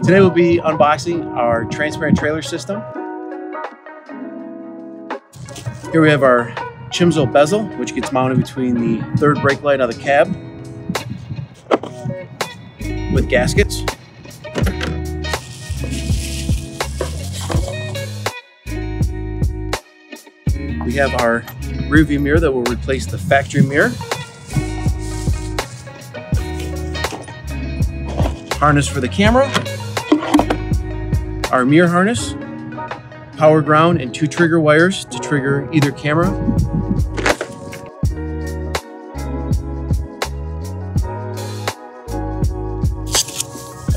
Today we'll be unboxing our transparent trailer system. Here we have our Chimzo bezel, which gets mounted between the third brake light of the cab with gaskets. We have our rear view mirror that will replace the factory mirror. Harness for the camera. Our mirror harness. Power ground and 2 trigger wires to trigger either camera.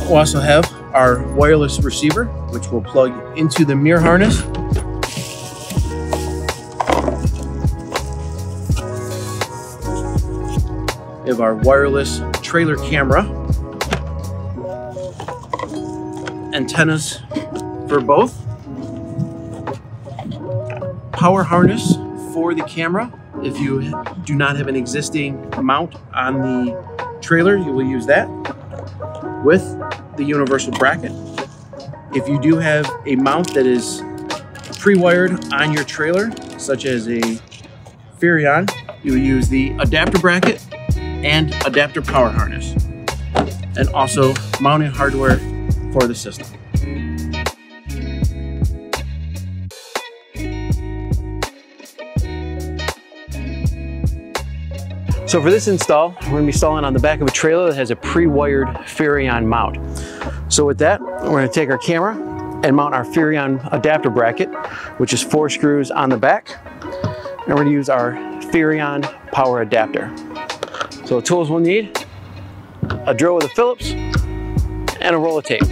We'll also have our wireless receiver, which will plug into the mirror harness. We have our wireless trailer camera. Antennas for both. Power harness for the camera. If you do not have an existing mount on the trailer, you will use that with the universal bracket. If you do have a mount that is pre-wired on your trailer, such as a Furrion, you will use the adapter bracket and adapter power harness, and also mounting hardware for the system. So for this install, we're going to be installing on the back of a trailer that has a pre-wired Furrion mount. So with that, we're going to take our camera and mount our Furrion adapter bracket, which is 4 screws on the back. And we're going to use our Furrion power adapter. So the tools we'll need: a drill with a Phillips and a roll of tape.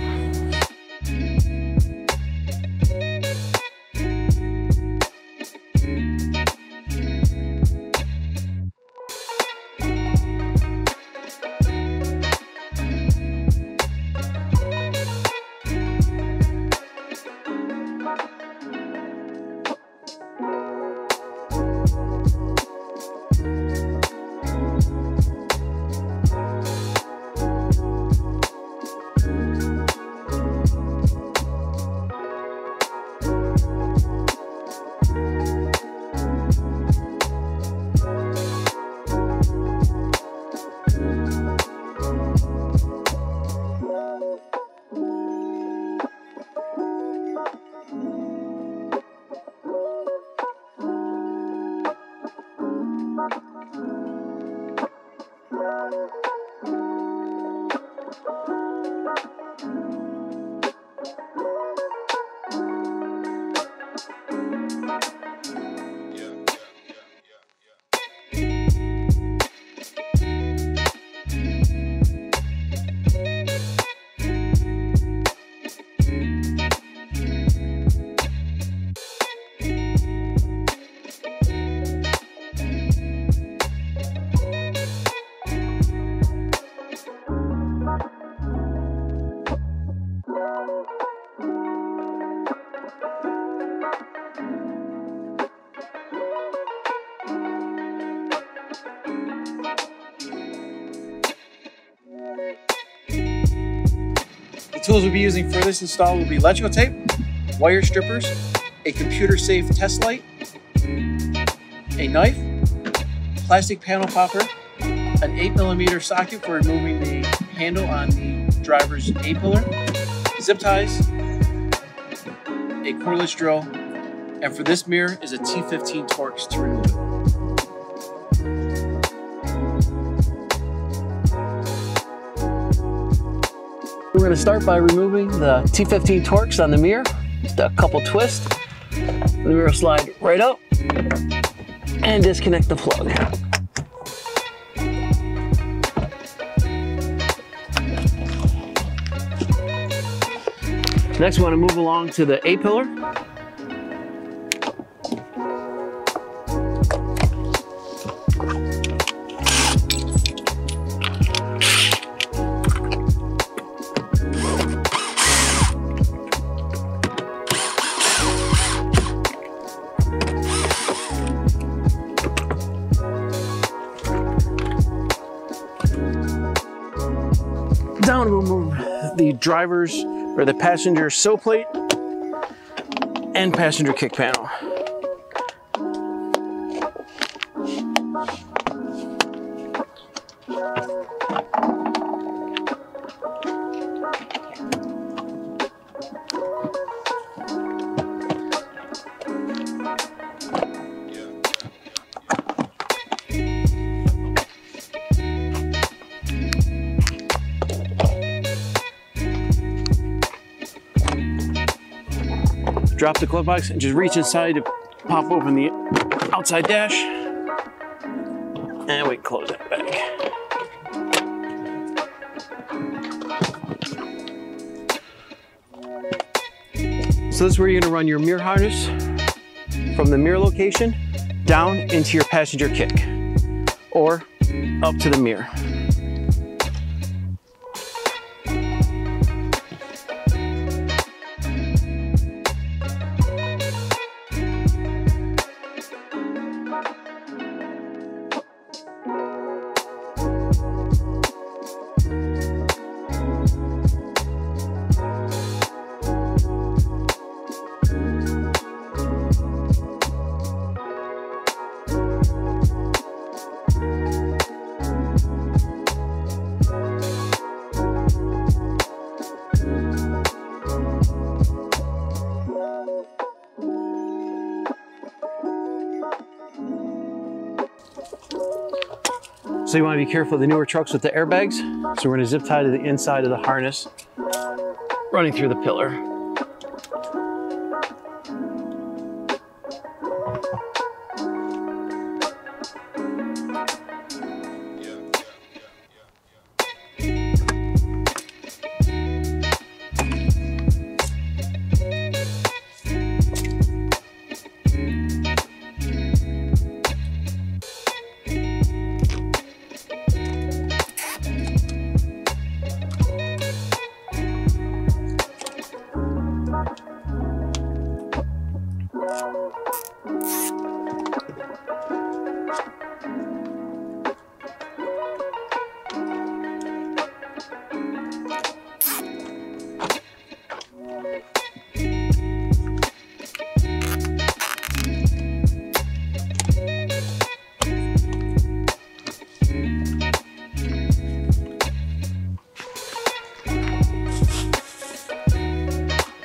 The tools we'll be using for this install will be electrical tape, wire strippers, a computer-safe test light, a knife, plastic panel popper, an 8mm socket for removing the handle on the driver's A-pillar, zip ties, a cordless drill, and for this mirror is a T15 Torx to remove it. We're going to start by removing the T15 Torx on the mirror. Just a couple twists. The mirror will slide right up and disconnect the plug. Next, we want to move along to the A-pillar. Down, we'll move the driver's or the passenger sill plate and passenger kick panel. Drop the glove box and just reach inside to pop open the outside dash. And we close that back. So this is where you're gonna run your mirror harness from the mirror location down into your passenger kick or up to the mirror. So you want to be careful of the newer trucks with the airbags. So we're going to zip tie to the inside of the harness, running through the pillar.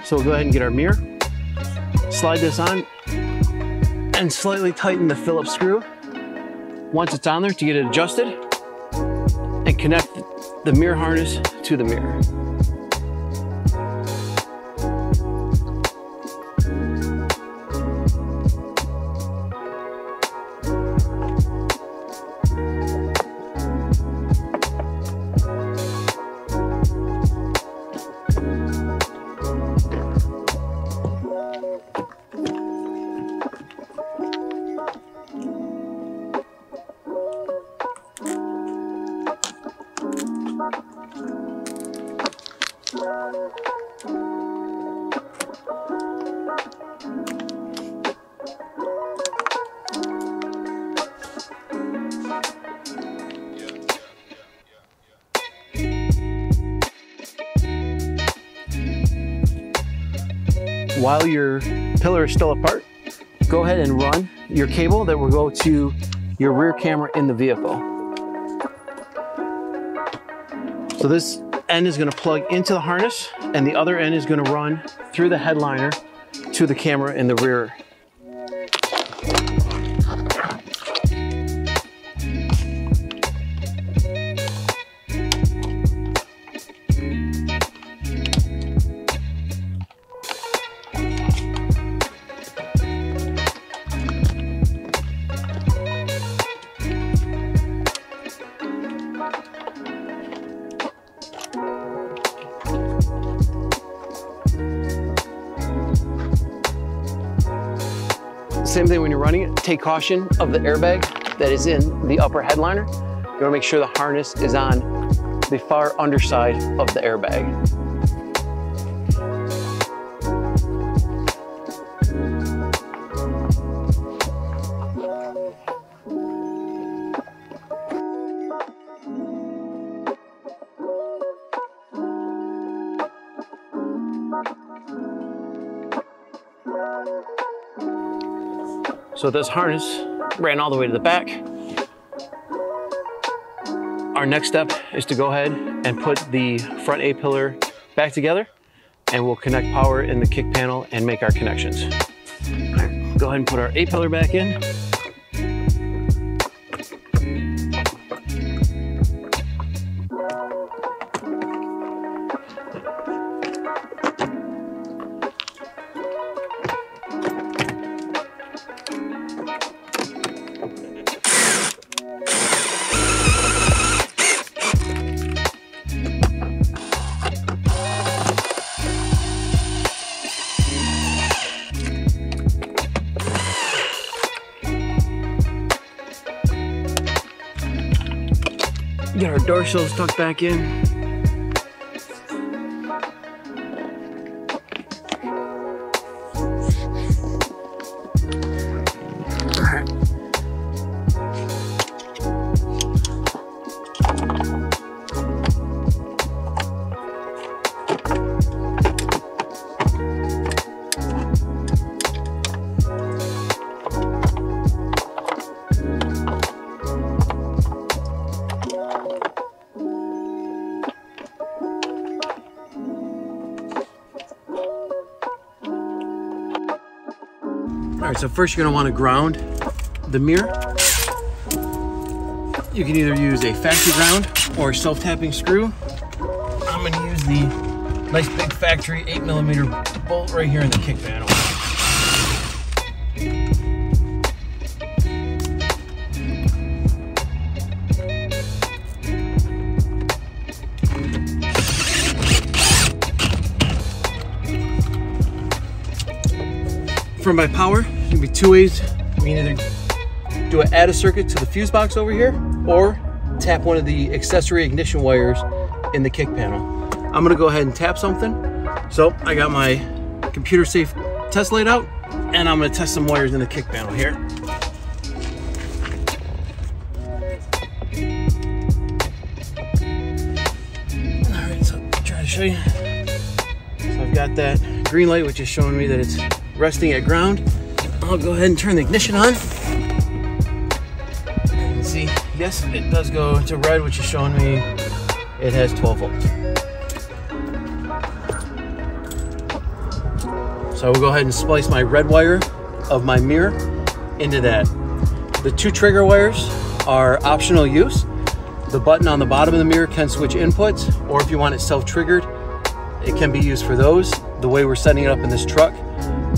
So we'll go ahead and get our mirror, slide this on, and slightly tighten the Phillips screw once it's on there to get it adjusted, and connect the mirror harness to the mirror. While your pillar is still apart, go ahead and run your cable that will go to your rear camera in the vehicle. So this end is going to plug into the harness, and the other end is going to run through the headliner to the camera in the rear. Same thing when you're running it, take caution of the airbag that is in the upper headliner. You want to make sure the harness is on the far underside of the airbag. So this harness ran all the way to the back. Our next step is to go ahead and put the front A-pillar back together, and we'll connect power in the kick panel and make our connections. All right, go ahead and put our A-pillar back in. Get our door sills tucked back in. All right. All right, so first you're gonna wanna ground the mirror. You can either use a factory ground or a self-tapping screw. I'm gonna use the nice big factory 8mm bolt right here in the kick panel. For my power, it can be two ways. We can either do an add a circuit to the fuse box over here or tap one of the accessory ignition wires in the kick panel. I'm gonna go ahead and tap something. So I got my computer safe test laid out, and I'm gonna test some wires in the kick panel here. All right, so I'll try to show you. So I've got that green light, which is showing me that it's resting at ground. I'll go ahead and turn the ignition on. And see, yes, it does go to red, which is showing me it has 12 volts. So I will go ahead and splice my red wire of my mirror into that. The two trigger wires are optional use. The button on the bottom of the mirror can switch inputs, or if you want it self-triggered, it can be used for those. The way we're setting it up in this truck,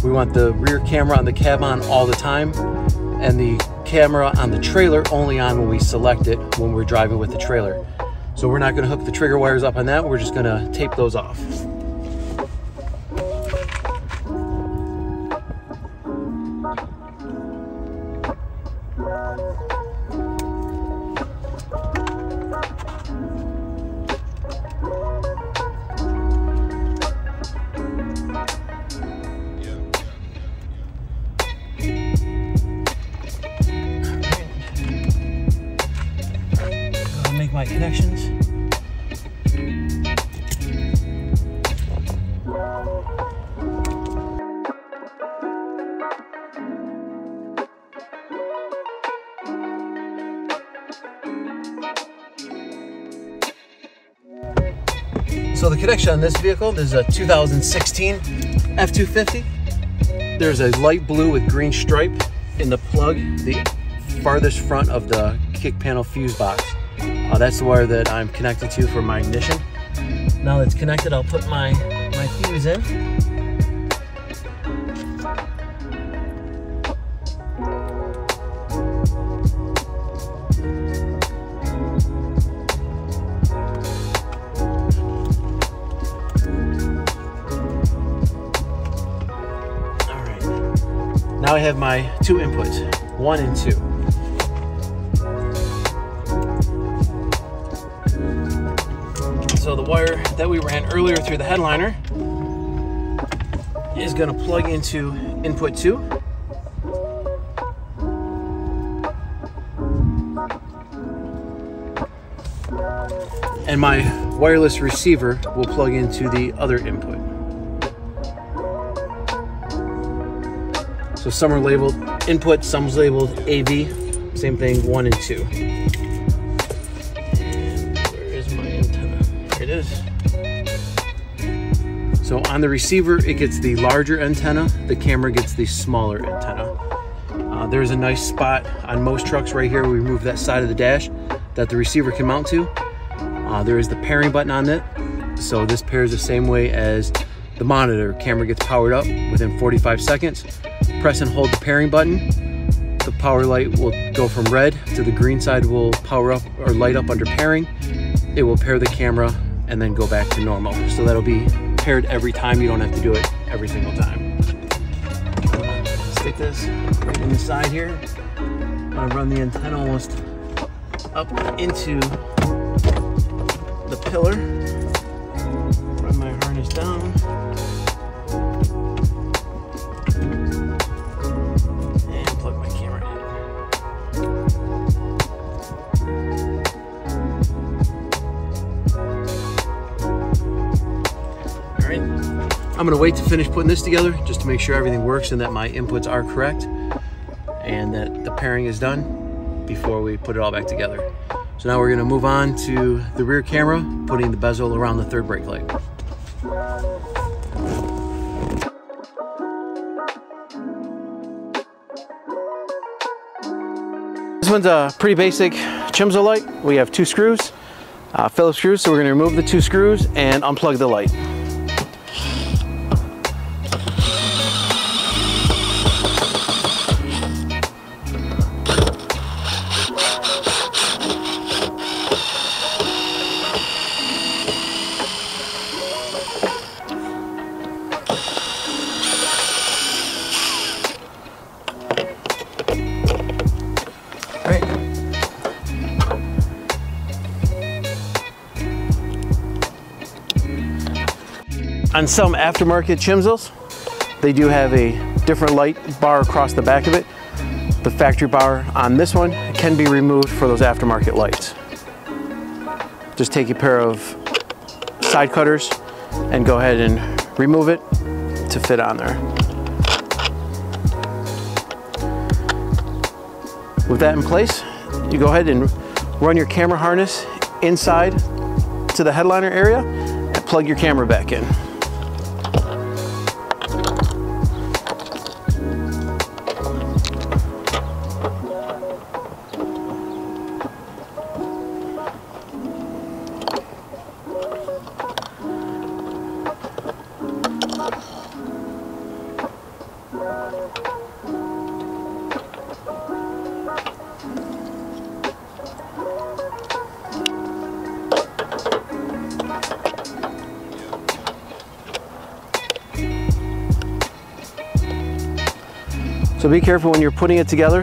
we want the rear camera on the cab on all the time, and the camera on the trailer only on when we select it when we're driving with the trailer. So we're not going to hook the trigger wires up on that, we're just going to tape those off. Make my connections. So the connection on this vehicle, this is a 2016 F-250. There's a light blue with green stripe in the plug, the farthest front of the kick panel fuse box. That's the wire that I'm connected to for my ignition. Now that it's connected, I'll put my fuse in. All right. Now I have my two inputs, 1 and 2. So the wire that we ran earlier through the headliner is going to plug into input 2. And my wireless receiver will plug into the other input. So some are labeled input, some's labeled AV. Same thing, 1 and 2. And where is my antenna? There it is. So on the receiver, it gets the larger antenna. The camera gets the smaller antenna. There's a nice spot on most trucks right here. We remove that side of the dash that the receiver can mount to. There is the pairing button on it. So this pairs the same way as the monitor. Camera gets powered up within 45 seconds. Press and hold the pairing button. The power light will go from red to the green side will power up or light up under pairing. It will pair the camera and then go back to normal. So that'll be paired every time. You don't have to do it every single time. Stick this right in the side here. I'm gonna run the antenna almost up into the pillar. Run my harness down. And plug my camera in. All right, I'm gonna wait to finish putting this together just to make sure everything works and that my inputs are correct and that the pairing is done before we put it all back together. So now we're gonna move on to the rear camera, putting the bezel around the third brake light. This one's a pretty basic Chimzo light. We have 2 screws, Phillips screws, so we're gonna remove the 2 screws and unplug the light. On some aftermarket Chimzos, they do have a different light bar across the back of it. The factory bar on this one can be removed for those aftermarket lights. Just take a pair of side cutters and go ahead and remove it to fit on there. With that in place, you go ahead and run your camera harness inside to the headliner area and plug your camera back in. So be careful when you're putting it together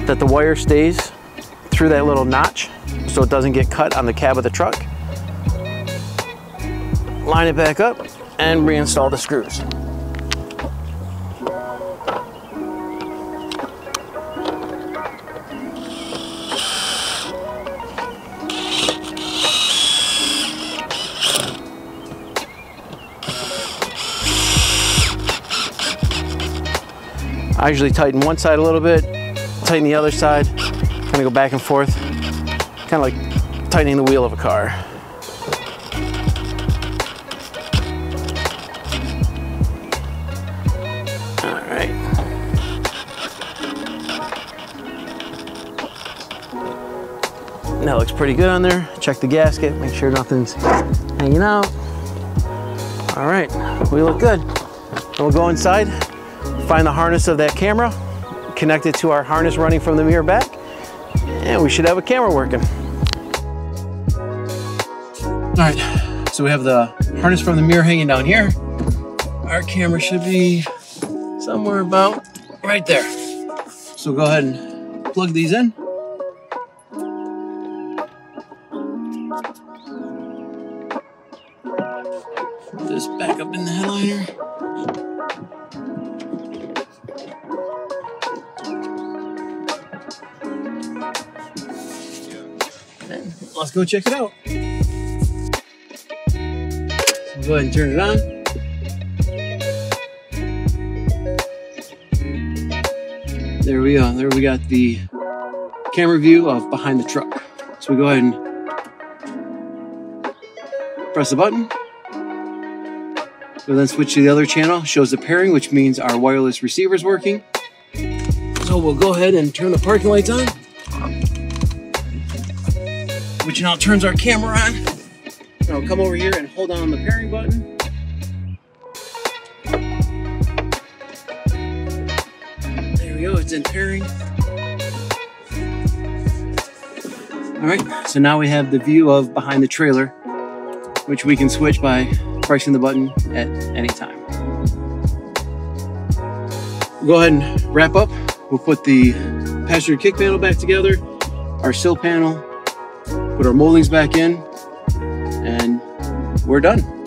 that the wire stays through that little notch so it doesn't get cut on the cab of the truck. Line it back up and reinstall the screws. I usually tighten one side a little bit, tighten the other side, kind of go back and forth, kind of like tightening the wheel of a car. All right. That looks pretty good on there. Check the gasket, make sure nothing's hanging out. All right, we look good. And we'll go inside. Find the harness of that camera, connect it to our harness running from the mirror back, and we should have a camera working. All right, so we have the harness from the mirror hanging down here. Our camera should be somewhere about right there. So go ahead and plug these in. Put this back up in the headliner. Let's go check it out. So go ahead and turn it on. There we go. There we got the camera view of behind the truck. So we go ahead and press the button. We'll then switch to the other channel. Shows the pairing, which means our wireless receiver is working. So we'll go ahead and turn the parking lights on, which now turns our camera on. And I'll come over here and hold on the pairing button. There we go, it's in pairing. All right, so now we have the view of behind the trailer, which we can switch by pressing the button at any time. We'll go ahead and wrap up. We'll put the passenger kick panel back together, our sill panel, put our moldings back in, and we're done.